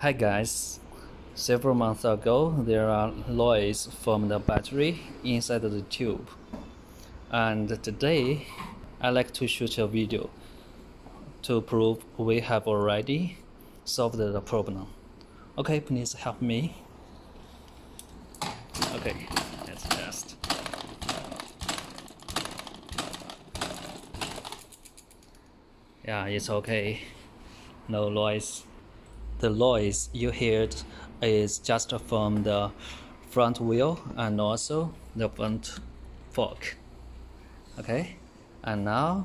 Hi guys, several months ago there are noise from the battery inside the tube, and today I like to shoot a video to prove we have already solved the problem. Okay, please help me. Okay, let's test. Yeah, it's okay, no noise. The noise you heard is just from the front wheel and also the front fork. Okay, and now